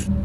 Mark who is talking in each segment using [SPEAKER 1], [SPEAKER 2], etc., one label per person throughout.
[SPEAKER 1] Aideher,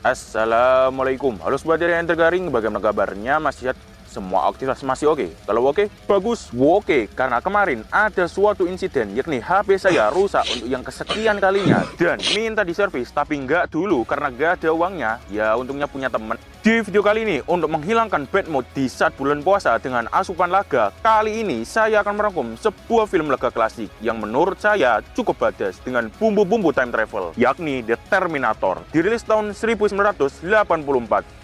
[SPEAKER 1] assalamualaikum. Halo sobat yang tergaring, bagaimana kabarnya? Masih sehat? Semua aktivitas masih oke? Kalau oke, bagus. Oke, karena kemarin ada suatu insiden, yakni HP saya rusak untuk yang kesekian kalinya dan minta diservis, tapi nggak dulu karena nggak ada uangnya. Ya untungnya punya temen. Di video kali ini, untuk menghilangkan bad mood di saat bulan puasa dengan asupan laga, kali ini saya akan merangkum sebuah film laga klasik yang menurut saya cukup badas dengan bumbu-bumbu time travel, yakni The Terminator. Dirilis tahun 1984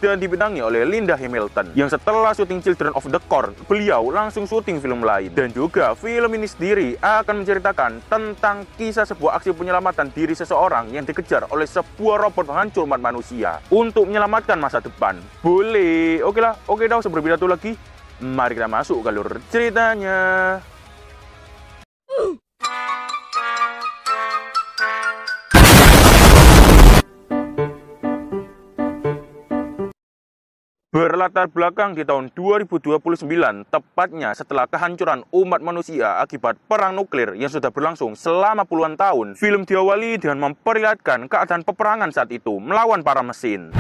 [SPEAKER 1] dan dibintangi oleh Linda Hamilton, yang setelah syuting Children of the Corn, beliau langsung syuting film lain. Dan juga film ini sendiri akan menceritakan tentang kisah sebuah aksi penyelamatan diri seseorang yang dikejar oleh sebuah robot penghancur umat manusia untuk menyelamatkan masa depan. Boleh, oke lah, oke dah, sebelum berpidato lagi, mari kita masuk ke alur ceritanya. Berlatar belakang di tahun 2029, tepatnya setelah kehancuran umat manusia akibat perang nuklir yang sudah berlangsung selama puluhan tahun, film diawali dengan memperlihatkan keadaan peperangan saat itu melawan para mesin.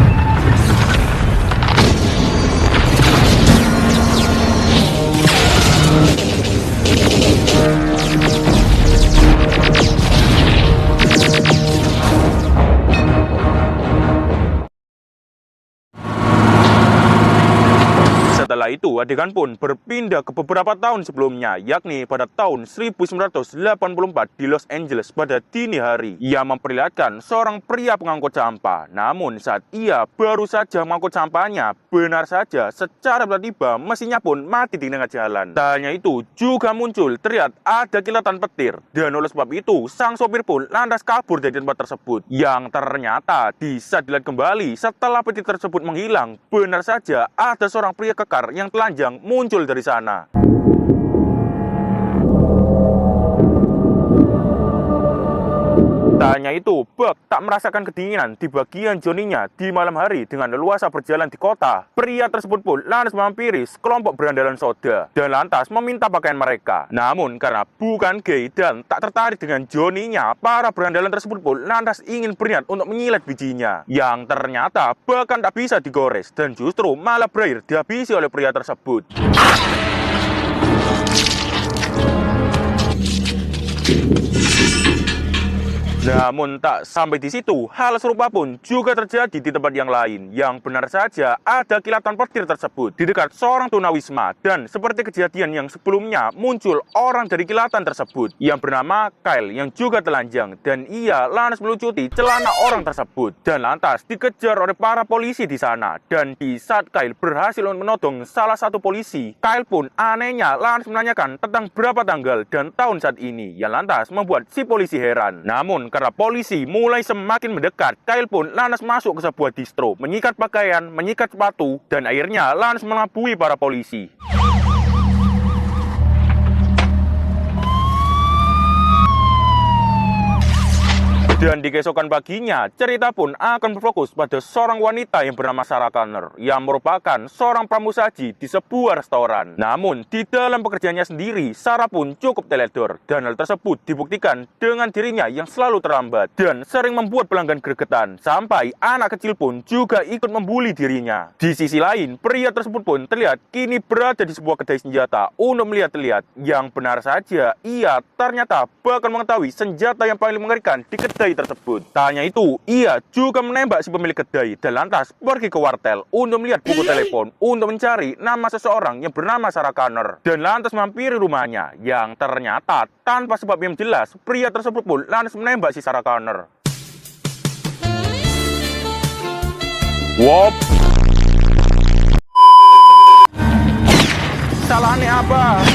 [SPEAKER 1] Setelah itu, adegan pun berpindah ke beberapa tahun sebelumnya, yakni pada tahun 1984 di Los Angeles pada dini hari. Ia memperlihatkan seorang pria pengangkut sampah. Namun saat ia baru saja mengangkut sampahnya, benar saja secara tiba-tiba mesinnya pun mati di tengah jalan. Tak hanya itu, juga muncul terlihat ada kilatan petir. Dan oleh sebab itu, sang sopir pun lantas kabur dari tempat tersebut. Yang ternyata di saat dilihat kembali setelah petir tersebut menghilang, benar saja ada seorang pria kekar yang telanjang muncul dari sana. Tak hanya itu, Buck tak merasakan kedinginan di bagian joninya di malam hari dengan leluasa berjalan di kota. Pria tersebut pun lantas menghampiri sekelompok berandalan soda dan lantas meminta pakaian mereka. Namun karena bukan gay dan tak tertarik dengan joninya, para berandalan tersebut pun lantas ingin berniat untuk menyilet bijinya, yang ternyata bahkan tak bisa digores dan justru malah berakhir dihabisi oleh pria tersebut. Namun tak sampai di situ, hal serupa pun juga terjadi di tempat yang lain, yang benar saja ada kilatan petir tersebut di dekat seorang tunawisma. Dan seperti kejadian yang sebelumnya, muncul orang dari kilatan tersebut yang bernama Kyle yang juga telanjang, dan ia lantas melucuti celana orang tersebut dan lantas dikejar oleh para polisi di sana. Dan di saat Kyle berhasil menodong salah satu polisi, Kyle pun anehnya lantas menanyakan tentang berapa tanggal dan tahun saat ini, yang lantas membuat si polisi heran. Namun karena polisi mulai semakin mendekat, Kyle pun lantas masuk ke sebuah distro, menyikat pakaian, menyikat sepatu, dan akhirnya lantas melabui para polisi. Dan di keesokan paginya, cerita pun akan berfokus pada seorang wanita yang bernama Sarah Connor, yang merupakan seorang pramusaji di sebuah restoran. Namun, di dalam pekerjaannya sendiri, Sarah pun cukup teledor, dan hal tersebut dibuktikan dengan dirinya yang selalu terlambat, dan sering membuat pelanggan gregetan, sampai anak kecil pun juga ikut membuli dirinya. Di sisi lain, pria tersebut pun terlihat kini berada di sebuah kedai senjata untuk melihat-lihat, yang benar saja, ia ternyata bahkan mengetahui senjata yang paling mengerikan di kedai tersebut. Tak hanya itu, ia juga menembak si pemilik kedai dan lantas pergi ke wartel untuk melihat buku telepon untuk mencari nama seseorang yang bernama Sarah Connor, dan lantas mampiri rumahnya, yang ternyata tanpa sebab yang jelas, pria tersebut pun lantas menembak si Sarah Connor. Wop, salahnya apa?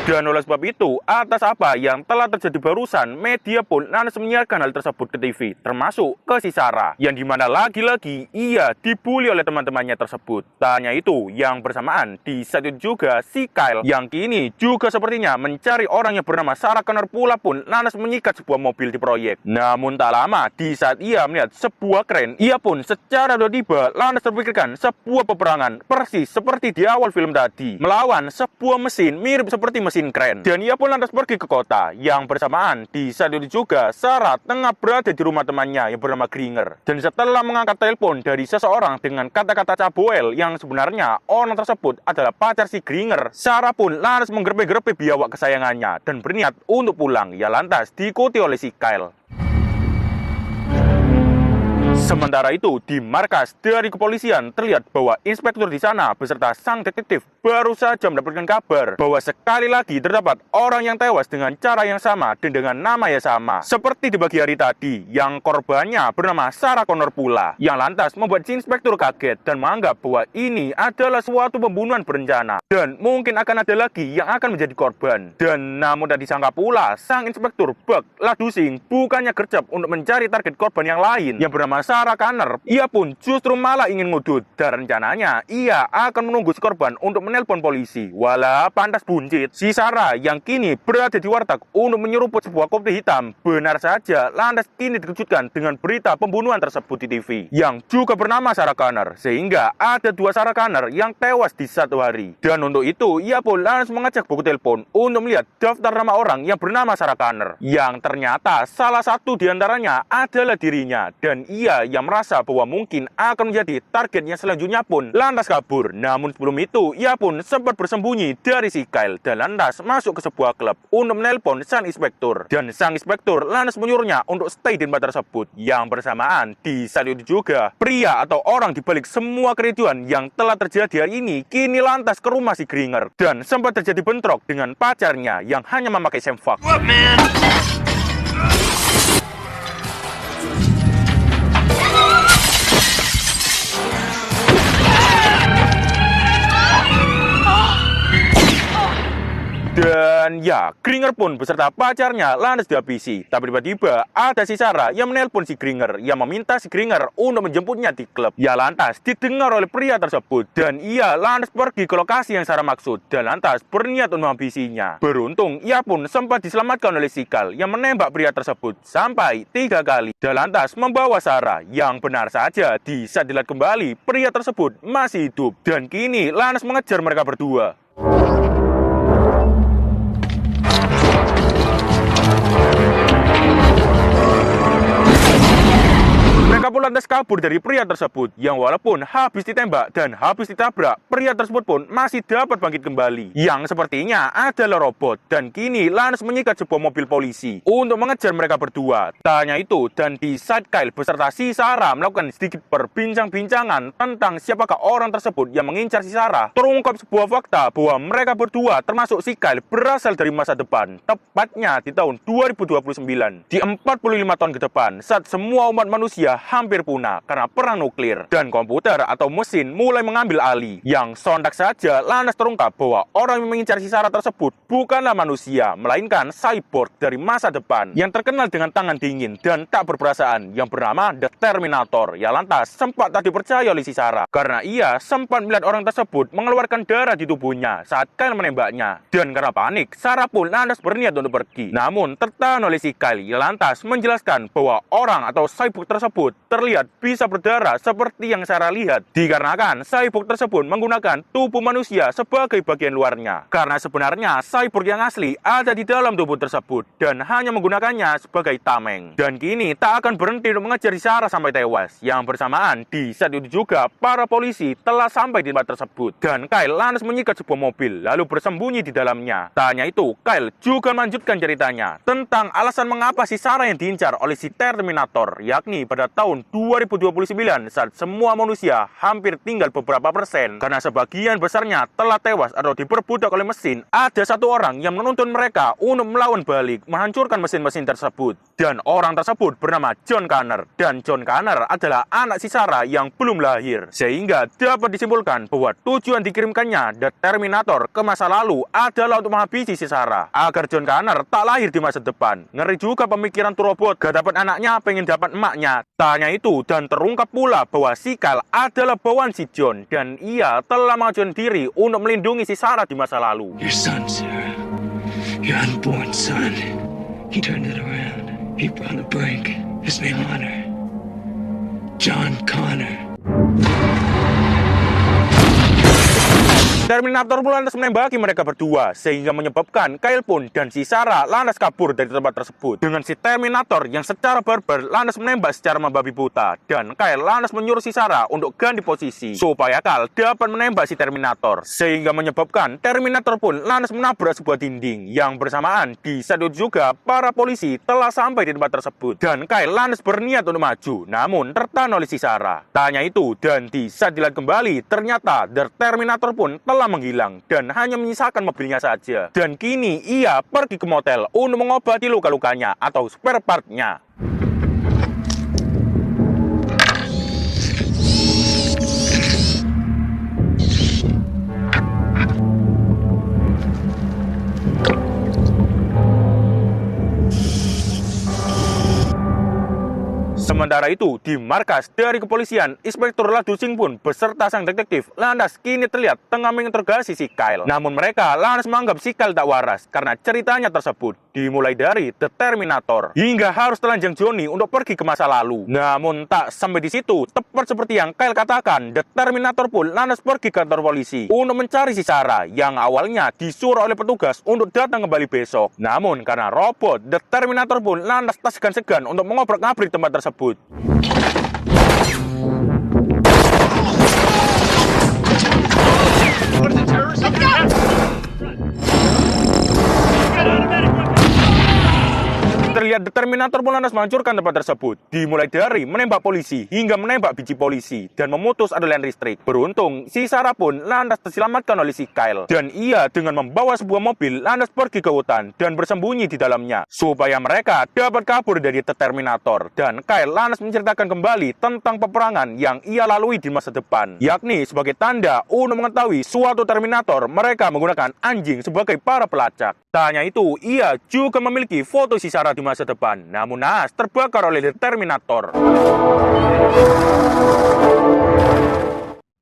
[SPEAKER 1] Dan oleh sebab itu, atas apa yang telah terjadi barusan, media pun lantas menyiarkan hal tersebut ke TV, termasuk ke si Sarah, yang dimana lagi-lagi ia dibully oleh teman-temannya tersebut. Tak hanya itu, yang bersamaan di saat itu juga si Kyle, yang kini juga sepertinya mencari orang yang bernama Sarah Connor pula pun lantas menyikat sebuah mobil di proyek. Namun tak lama, di saat ia melihat sebuah kren, ia pun secara tiba-tiba lantas terpikirkan sebuah peperangan persis seperti di awal film tadi, melawan sebuah mesin mirip seperti mesin kren. Dan ia pun lantas pergi ke kota. Yang bersamaan di saat itu juga Sarah tengah berada di rumah temannya yang bernama Gringer. Dan setelah mengangkat telepon dari seseorang dengan kata-kata caboel yang sebenarnya orang tersebut adalah pacar si Gringer, Sarah pun lantas menggerbe-gerbe biawak kesayangannya dan berniat untuk pulang. Ia lantas diikuti oleh si Kyle. Sementara itu, di markas dari kepolisian terlihat bahwa inspektur di sana beserta sang detektif baru saja mendapatkan kabar bahwa sekali lagi terdapat orang yang tewas dengan cara yang sama dan dengan nama yang sama seperti di pagi hari tadi, yang korbannya bernama Sarah Connor pula, yang lantas membuat si inspektur kaget dan menganggap bahwa ini adalah suatu pembunuhan berencana dan mungkin akan ada lagi yang akan menjadi korban. Dan namun tak disangka pula, sang inspektur Buck Ladusing bukannya gercep untuk mencari target korban yang lain yang bernama Sarah Connor. Ia pun justru malah ingin ngudut dan rencananya ia akan menunggu si korban untuk menelpon polisi. Walau pantas buncit, si Sarah yang kini berada di warteg untuk menyeruput sebuah kopi hitam benar saja lantas kini dikejutkan dengan berita pembunuhan tersebut di TV yang juga bernama Sarah Connor, sehingga ada dua Sarah Connor yang tewas di satu hari. Dan untuk itu ia pun langsung mengajak buku telepon untuk melihat daftar nama orang yang bernama Sarah Connor, yang ternyata salah satu diantaranya adalah dirinya. Dan ia yang merasa bahwa mungkin akan menjadi targetnya selanjutnya pun lantas kabur. Namun sebelum itu ia pun sempat bersembunyi dari si Kyle dan lantas masuk ke sebuah klub untuk menelpon sang inspektur. Dan sang inspektur lantas menyuruhnya untuk stay di tempat tersebut. Yang bersamaan di saat itu juga pria atau orang dibalik semua kericuan yang telah terjadi hari ini kini lantas ke rumah si Gringer dan sempat terjadi bentrok dengan pacarnya yang hanya memakai sempak. Dan ya, Gringer pun beserta pacarnya lantas dihabisi. Tapi tiba-tiba ada si Sarah yang menelpon si Gringer, yang meminta si Gringer untuk menjemputnya di klub. Ia lantas didengar oleh pria tersebut dan ia lantas pergi ke lokasi yang Sarah maksud dan lantas berniat untuk menghabisinya. Beruntung ia pun sempat diselamatkan oleh si Kyle yang menembak pria tersebut sampai 3 kali dan lantas membawa Sarah, yang benar saja di saat dilihat kembali pria tersebut masih hidup dan kini lantas mengejar mereka berdua. Mereka pun lantas kabur dari pria tersebut, yang walaupun habis ditembak dan habis ditabrak, pria tersebut pun masih dapat bangkit kembali, yang sepertinya adalah robot, dan kini lantas menyikat sebuah mobil polisi untuk mengejar mereka berdua. Tak hanya itu, dan di saat Kyle beserta si Sarah melakukan sedikit perbincang-bincangan tentang siapakah orang tersebut yang mengincar si Sarah, terungkap sebuah fakta bahwa mereka berdua termasuk si Kyle berasal dari masa depan, tepatnya di tahun 2029, di 45 tahun ke depan, saat semua umat manusia hampir punah karena perang nuklir dan komputer atau mesin mulai mengambil alih, yang sontak saja lantas terungkap bahwa orang yang mengincar si Sarah tersebut bukanlah manusia, melainkan cyborg dari masa depan yang terkenal dengan tangan dingin dan tak berperasaan yang bernama The Terminator. Ya lantas sempat tak dipercaya oleh si Sarah karena ia sempat melihat orang tersebut mengeluarkan darah di tubuhnya saat Kyle menembaknya, dan karena panik Sarah pun lantas berniat untuk pergi, namun tertahan oleh si Kyle yang lantas menjelaskan bahwa orang atau cyborg tersebut terlihat bisa berdarah seperti yang Sarah lihat, dikarenakan cyborg tersebut menggunakan tubuh manusia sebagai bagian luarnya, karena sebenarnya cyborg yang asli ada di dalam tubuh tersebut dan hanya menggunakannya sebagai tameng. Dan kini tak akan berhenti untuk mengejar Sarah sampai tewas. Yang bersamaan di saat itu juga para polisi telah sampai di tempat tersebut dan Kyle lantas menyikat sebuah mobil lalu bersembunyi di dalamnya. Tak hanya itu, Kyle juga melanjutkan ceritanya tentang alasan mengapa si Sarah yang diincar oleh si Terminator, yakni pada tahun tahun 2029 saat semua manusia hampir tinggal beberapa persen karena sebagian besarnya telah tewas atau diperbudak oleh mesin, ada satu orang yang menuntun mereka untuk melawan balik menghancurkan mesin-mesin tersebut. Dan orang tersebut bernama John Connor. Dan John Connor adalah anak si Sarah yang belum lahir. Sehingga dapat disimpulkan bahwa tujuan dikirimkannya The Terminator ke masa lalu adalah untuk menghabisi si Sarah agar John Connor tak lahir di masa depan. Ngeri juga pemikiran tuh robot, gak dapat anaknya pengen dapat emaknya. Tanya itu dan terungkap pula bahwa si Kyle adalah bawaan si John dan ia telah mengajukan diri untuk melindungi si Sarah di masa lalu.
[SPEAKER 2] Your son, Sarah. Your unborn son. He turned it around. He brought a break. His name Connor. John Connor.
[SPEAKER 1] Terminator pun lantas menembaki mereka berdua, sehingga menyebabkan Kyle pun dan si Sarah lantas kabur dari tempat tersebut. Dengan si Terminator yang secara barbar lantas menembak secara membabi buta, dan Kyle lantas menyuruh si Sarah untuk ganti posisi, supaya Kyle dapat menembak si Terminator, sehingga menyebabkan Terminator pun lantas menabrak sebuah dinding. Yang bersamaan, di saat itu juga para polisi telah sampai di tempat tersebut, dan Kyle lantas berniat untuk maju, namun tertahan oleh si Sarah. Tanya itu, dan di saat dilihat kembali, ternyata The Terminator pun telah menghilang dan hanya menyisakan mobilnya saja. Dan kini ia pergi ke motel untuk mengobati luka-lukanya atau spare part-nya. Sementara itu, di markas dari kepolisian, Inspektur Ladusing pun beserta sang detektif lantas kini terlihat tengah menginterogasi si Kyle. Namun mereka lantas menganggap si Kyle tak waras karena ceritanya tersebut dimulai dari The Terminator hingga harus telanjang Johnny untuk pergi ke masa lalu. Namun tak sampai di situ, tepat seperti yang Kyle katakan, The Terminator pun lantas pergi ke kantor polisi untuk mencari si Sarah yang awalnya disuruh oleh petugas untuk datang kembali besok. Namun karena robot, The Terminator pun lantas tak segan-segan untuk mengobrak-ngabrik tempat tersebut. Terlihat The Terminator pun lantas menghancurkan tempat tersebut, dimulai dari menembak polisi hingga menembak biji polisi dan memutus aliran listrik. Beruntung, si Sarah pun lantas terselamatkan oleh si Kyle, dan ia dengan membawa sebuah mobil lantas pergi ke hutan dan bersembunyi di dalamnya supaya mereka dapat kabur dari The Terminator. Dan Kyle lantas menceritakan kembali tentang peperangan yang ia lalui di masa depan, yakni sebagai tanda untuk mengetahui suatu Terminator, mereka menggunakan anjing sebagai para pelacak. Tanya itu, ia juga memiliki foto si Sarah di masa depan, namun naas terbakar oleh The Terminator.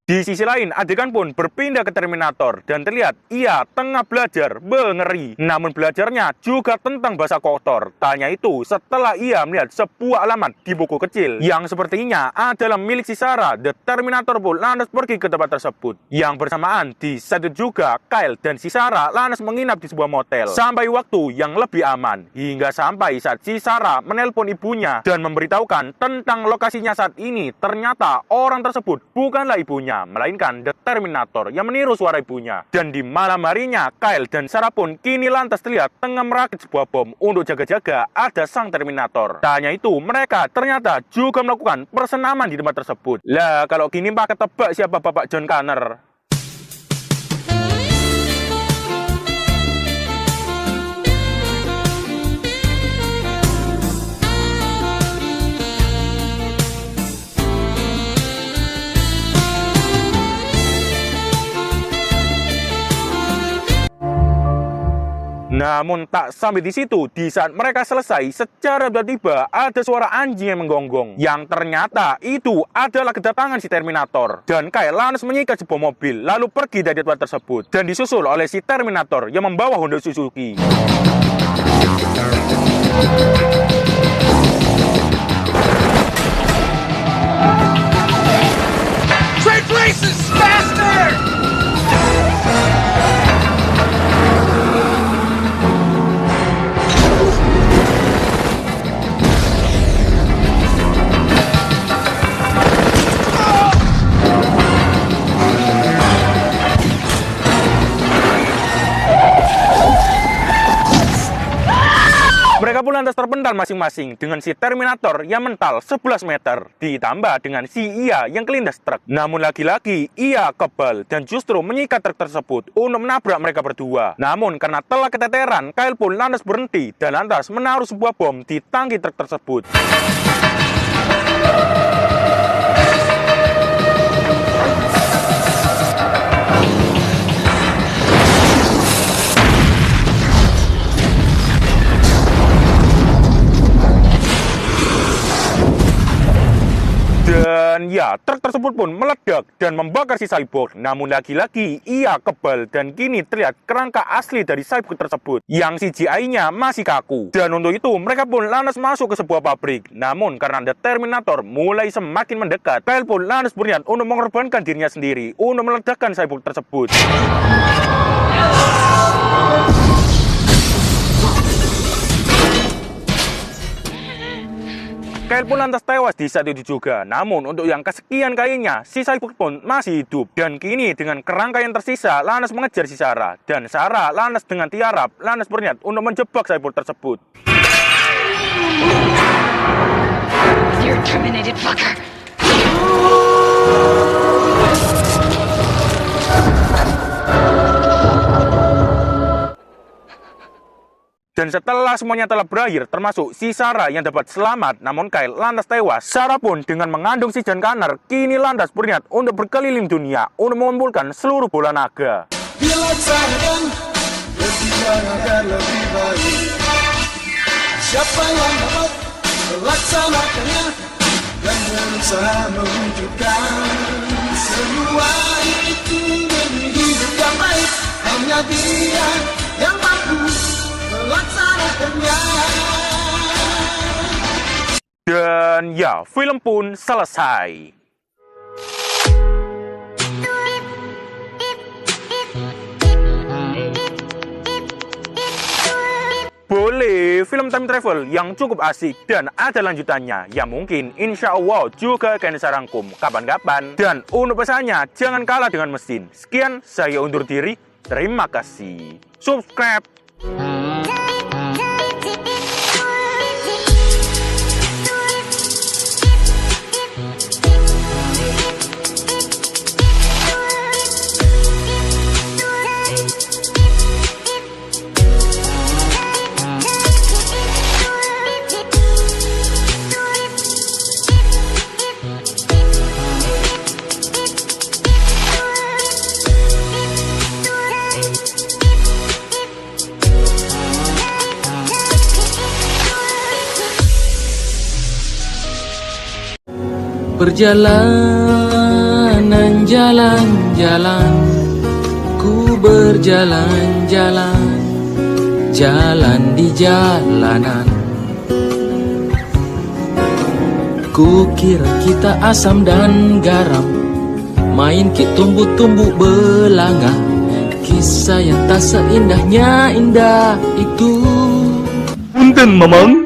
[SPEAKER 1] Di sisi lain, adegan pun berpindah ke Terminator dan terlihat ia tengah belajar, ngeri. Namun belajarnya juga tentang bahasa kotor. Tanya itu setelah ia melihat sebuah alamat di buku kecil yang sepertinya adalah milik si Sarah. The Terminator pun lantas pergi ke tempat tersebut. Yang bersamaan, di saat itu juga Kyle dan si Sarah lantas menginap di sebuah motel sampai waktu yang lebih aman, hingga sampai saat si Sarah menelpon ibunya dan memberitahukan tentang lokasinya saat ini. Ternyata orang tersebut bukanlah ibunya, melainkan The Terminator yang meniru suara ibunya. Dan di malam harinya, Kyle dan Sarah pun kini lantas terlihat tengah merakit sebuah bom untuk jaga-jaga ada sang Terminator. Tanya itu, mereka ternyata juga melakukan persenaman di tempat tersebut. Lah, kalau kini pakai tebak siapa Bapak John Connor? Namun tak sampai di situ, di saat mereka selesai, secara tiba-tiba ada suara anjing yang menggonggong, yang ternyata itu adalah kedatangan si Terminator. Dan Kyle lantas menyikat sebuah mobil lalu pergi dari tempat tersebut dan disusul oleh si Terminator yang membawa Honda Suzuki.
[SPEAKER 2] Trade places faster!
[SPEAKER 1] Mereka pun lantas terpental masing-masing dengan si Terminator yang mental 11 meter, ditambah dengan si Ia yang kelindas truk. Namun lagi-lagi Ia kebal dan justru menyikat truk tersebut untuk menabrak mereka berdua. Namun karena telah keteteran, Kyle pun lantas berhenti dan lantas menaruh sebuah bom di tangki truk tersebut. Dan ya, truk tersebut pun meledak dan membakar si cyborg. Namun lagi-lagi Ia kebal dan kini terlihat kerangka asli dari cyborg tersebut yang CGI-nya masih kaku. Dan untuk itu mereka pun lantas masuk ke sebuah pabrik. Namun karena The Terminator mulai semakin mendekat, Kyle pun lantas berniat untuk mengorbankan dirinya sendiri untuk meledakkan cyborg tersebut. Kyle pun lantas tewas di saat itu juga. Namun untuk yang kesekian kalinya, si cyborg pun masih hidup. Dan kini dengan kerangka yang tersisa, lantas mengejar si Sarah. Dan Sarah lantas dengan tiarap, lantas berniat untuk menjebak cyborg tersebut.
[SPEAKER 3] You're terminated, fucker.
[SPEAKER 1] Dan setelah semuanya telah berakhir, termasuk si Sarah yang dapat selamat, namun Kyle lantas tewas. Sarah pun dengan mengandung si John Connor, kini lantas berniat untuk berkeliling dunia untuk mengumpulkan seluruh bola naga.
[SPEAKER 4] Dilaksanakan lebih agar lebih baik. Siapa yang dapat melaksanakannya dan berusaha mewujudkan semua itu demi hidup yang baik, hanya Dia yang mampu melaksanakannya.
[SPEAKER 1] Dan ya, film pun selesai. Boleh, film time travel yang cukup asik dan ada lanjutannya yang mungkin insya Allah juga akan saya rangkum kapan-kapan. Dan untuk pesannya, jangan kalah dengan mesin. Sekian, saya undur diri. Terima kasih. Subscribe.
[SPEAKER 5] Perjalanan jalan-jalan, ku berjalan-jalan, jalan di jalanan. Ku kira kita asam dan garam, main kit tumbuh-tumbuh belanga. Kisah yang tak seindahnya indah itu.
[SPEAKER 6] Punten, Mamang.